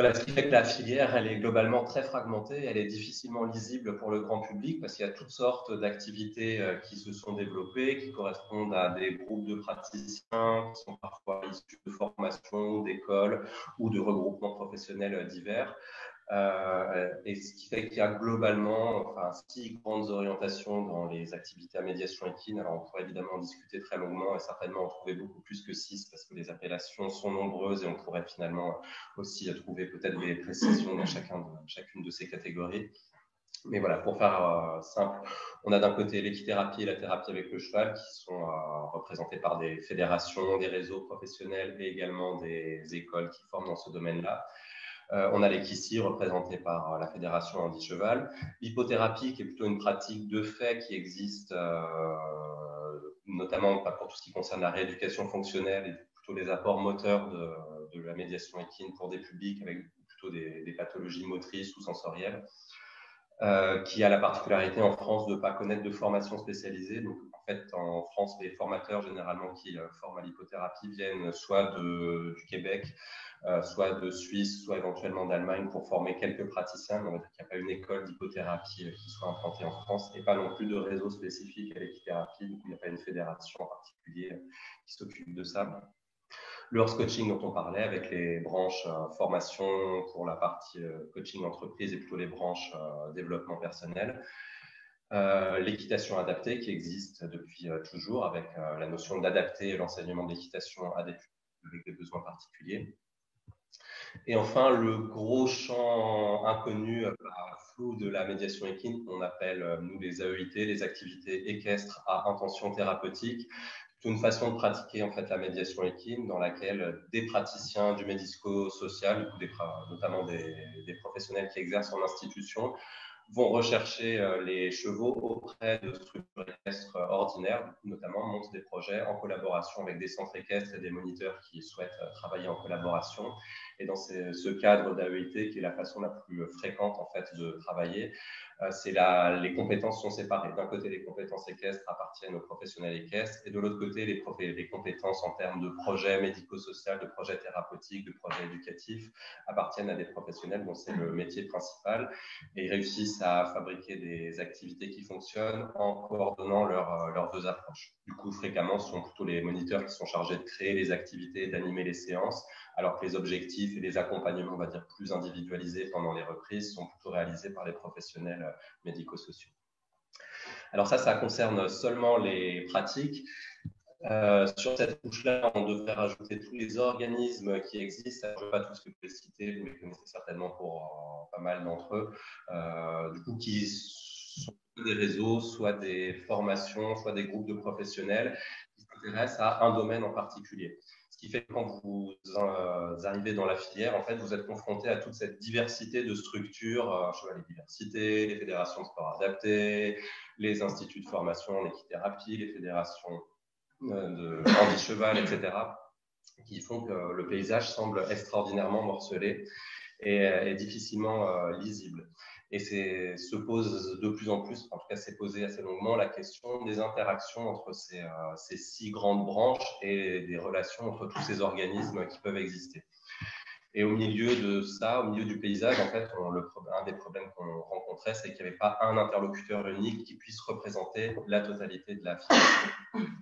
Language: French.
Voilà, ce qui fait que la filière, elle est globalement très fragmentée, elle est difficilement lisible pour le grand public parce qu'il y a toutes sortes d'activités qui se sont développées, qui correspondent à des groupes de praticiens qui sont parfois issus de formations, d'écoles ou de regroupements professionnels divers. Et ce qui fait qu'il y a globalement 6 grandes orientations dans les activités à médiation équine. Alors, on pourrait évidemment en discuter très longuement et certainement en trouver beaucoup plus que 6 parce que les appellations sont nombreuses et on pourrait finalement aussi trouver peut-être des précisions dans chacune de ces catégories. Mais voilà, pour faire simple, on a d'un côté l'équithérapie et la thérapie avec le cheval qui sont représentés par des fédérations, des réseaux professionnels et également des écoles qui forment dans ce domaine-là. On a l'équicie représentée par la Fédération Handi Cheval. L'hypothérapie, qui est plutôt une pratique de fait qui existe, notamment pour tout ce qui concerne la rééducation fonctionnelle et plutôt les apports moteurs de la médiation équine pour des publics avec plutôt des pathologies motrices ou sensorielles, qui a la particularité en France de ne pas connaître de formation spécialisée. Donc, en fait, en France, les formateurs généralement qui forment à l'hypothérapie viennent soit du Québec, soit de Suisse, soit éventuellement d'Allemagne pour former quelques praticiens. Mais on va dire qu'il n'y a pas une école d'hypothérapie qui soit implantée en France et pas non plus de réseau spécifique à l'équithérapie. Donc, il n'y a pas une fédération en particulier qui s'occupe de ça. Le horse coaching dont on parlait avec les branches formation pour la partie coaching entreprise et plutôt les branches développement personnel. L'équitation adaptée qui existe depuis toujours avec la notion d'adapter l'enseignement de l'équitation à des publics avec des besoins particuliers. Et enfin, le gros champ inconnu, flou de la médiation équine, qu'on appelle, nous, les AEIT, les activités équestres à intention thérapeutique. C'est une façon de pratiquer en fait la médiation équine dans laquelle des praticiens du médico-social, notamment des professionnels qui exercent en institution, vont rechercher les chevaux auprès de structures équestres ordinaires, notamment montent des projets en collaboration avec des centres équestres et des moniteurs qui souhaitent travailler en collaboration. Et dans ce cadre d'AEIT, qui est la façon la plus fréquente en fait de travailler, les compétences sont séparées. D'un côté, les compétences équestres appartiennent aux professionnels équestres et de l'autre côté, les compétences en termes de projets médico-social, de projets thérapeutiques, de projets éducatifs appartiennent à des professionnels dont c'est le métier principal et ils réussissent à fabriquer des activités qui fonctionnent en coordonnant leurs deux approches. Du coup, fréquemment, ce sont plutôt les moniteurs qui sont chargés de créer les activités, d'animer les séances, alors que les objectifs et les accompagnements, on va dire, plus individualisés pendant les reprises sont plutôt réalisés par les professionnels médico-sociaux. Alors ça concerne seulement les pratiques. Sur cette couche-là, on devrait rajouter tous les organismes qui existent. Je ne vais pas tous les citer, vous les connaissez certainement pour pas mal d'entre eux, du coup, qui sont des réseaux, soit des formations, soit des groupes de professionnels qui s'intéressent à un domaine en particulier. Ce qui fait que quand vous arrivez dans la filière, en fait, vous êtes confronté à toute cette diversité de structures, les diversités, les fédérations de sport adapté, les instituts de formation en équithérapie, les fédérations de handi cheval, etc., qui font que le paysage semble extraordinairement morcelé et difficilement lisible. Et se pose de plus en plus, en tout cas s'est posé assez longuement, la question des interactions entre ces 6 grandes branches et des relations entre tous ces organismes qui peuvent exister. Et au milieu de ça, au milieu du paysage, en fait, un des problèmes qu'on rencontrait, c'est qu'il n'y avait pas un interlocuteur unique qui puisse représenter la totalité de la filière.